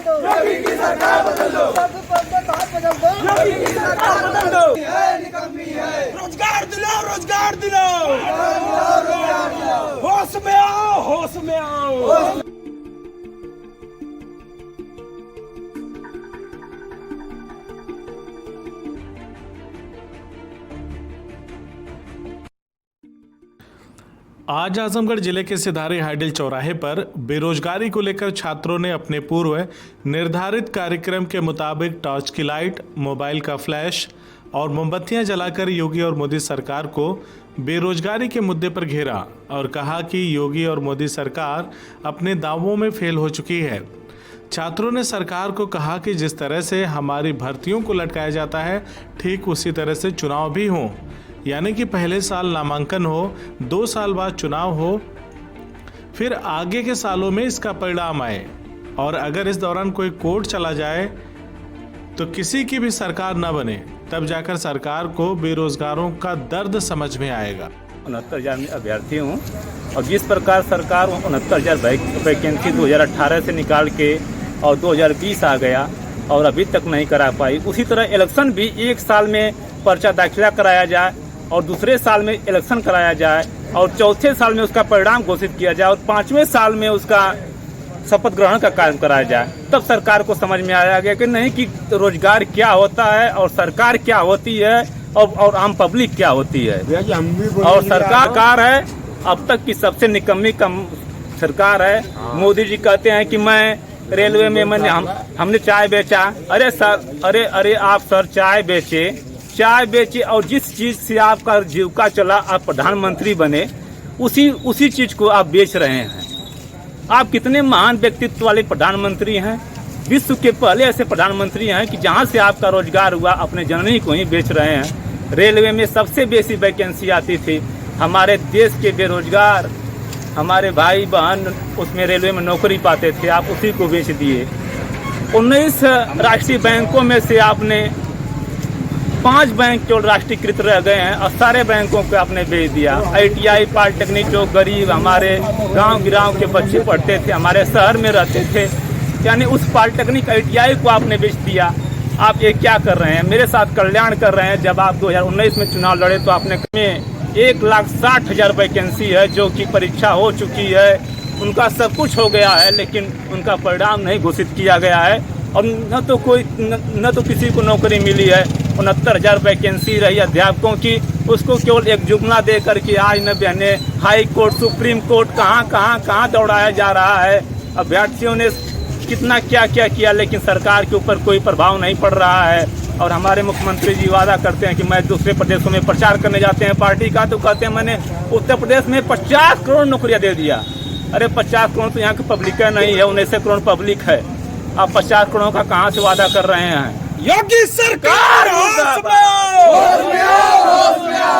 बदल दो, योगी की सरकार बदल दो, बदल दो, योगी की सरकार बदल दो। रोजगार दिलाओ, रोजगार दिलाओ, होश में आओ, होश में आओ। आज आजमगढ़ जिले के सिधारी हाइडिल चौराहे पर बेरोजगारी को लेकर छात्रों ने अपने पूर्व निर्धारित कार्यक्रम के मुताबिक टॉर्च की लाइट, मोबाइल का फ्लैश और मोमबत्तियां जलाकर योगी और मोदी सरकार को बेरोजगारी के मुद्दे पर घेरा और कहा कि योगी और मोदी सरकार अपने दावों में फेल हो चुकी है। छात्रों ने सरकार को कहा कि जिस तरह से हमारी भर्तियों को लटकाया जाता है, ठीक उसी तरह से चुनाव भी हों, यानी कि पहले साल नामांकन हो, 2 साल बाद चुनाव हो, फिर आगे के सालों में इसका परिणाम आए और अगर इस दौरान कोई कोर्ट चला जाए तो किसी की भी सरकार न बने, तब जाकर सरकार को बेरोजगारों का दर्द समझ में आएगा। 69,000 में अभ्यर्थी हूँ और जिस प्रकार सरकार 69,000 वैकेंसी 2018 से निकाल के और 2020 आ गया और अभी तक नहीं करा पाई, उसी तरह इलेक्शन भी एक साल में पर्चा दाखिला कराया जाए और दूसरे साल में इलेक्शन कराया जाए और चौथे साल में उसका परिणाम घोषित किया जाए और 5वें साल में उसका शपथ ग्रहण का कार्य कराया जाए, तब सरकार को समझ में आया गया कि नहीं कि रोजगार क्या होता है और सरकार क्या होती है और आम पब्लिक क्या होती है। और सरकार है अब तक की सबसे निकम्मी सरकार है। मोदी जी कहते हैं कि मैं रेलवे में हमने चाय बेचा। अरे सर, अरे आप सर चाय बेचे और जिस चीज से आपका जीविका चला, आप प्रधानमंत्री बने, उसी चीज को आप बेच रहे हैं। आप कितने महान व्यक्तित्व वाले प्रधानमंत्री हैं, विश्व के पहले ऐसे प्रधानमंत्री हैं कि जहां से आपका रोजगार हुआ अपने जननी को ही बेच रहे हैं। रेलवे में सबसे बेसी वैकेंसी आती थी, हमारे देश के बेरोजगार हमारे भाई बहन उसमें रेलवे में नौकरी पाते थे, आप उसी को बेच दिए। 19 राष्ट्रीय बैंकों में से आपने 5 बैंक केवल राष्ट्रीयकृत रह गए हैं और सारे बैंकों को आपने बेच दिया। ITI पॉलिटेक्निक जो गरीब हमारे गांव के बच्चे पढ़ते थे, हमारे शहर में रहते थे, यानी उस पॉलिटेक्निक ITI को आपने बेच दिया। आप ये क्या कर रहे हैं? मेरे साथ कल्याण कर रहे हैं। जब आप 2019 में चुनाव लड़े तो आपने 1,60,000 वैकेंसी है जो कि परीक्षा हो चुकी है, उनका सब कुछ हो गया है, लेकिन उनका परिणाम नहीं घोषित किया गया है और न तो किसी को नौकरी मिली है। 69,000 वैकेंसी रही अध्यापकों की, उसको केवल एक जुगना दे करके आज न बहने हाई कोर्ट, सुप्रीम कोर्ट कहाँ दौड़ाया जा रहा है। अभ्यर्थियों ने कितना क्या किया, लेकिन सरकार के ऊपर कोई प्रभाव नहीं पड़ रहा है। और हमारे मुख्यमंत्री जी वादा करते हैं कि मैं दूसरे प्रदेशों में प्रचार करने जाते हैं पार्टी का, तो कहते हैं मैंने उत्तर प्रदेश में 50 करोड़ नौकरियां दे दिया। अरे 50 करोड़ तो यहाँ की पब्लिक नहीं है, 19 करोड़ पब्लिक है। आप 50 करोड़ का कहाँ से वादा कर रहे हैं? योगी सरकार होश में आओ,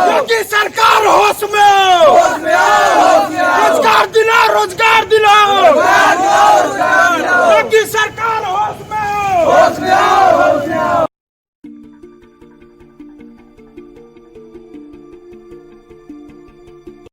योगी सरकार होश में आओ, रोजगार दिलाओ, रोजगार दिलाओ, योगी सरकार होश में आओ।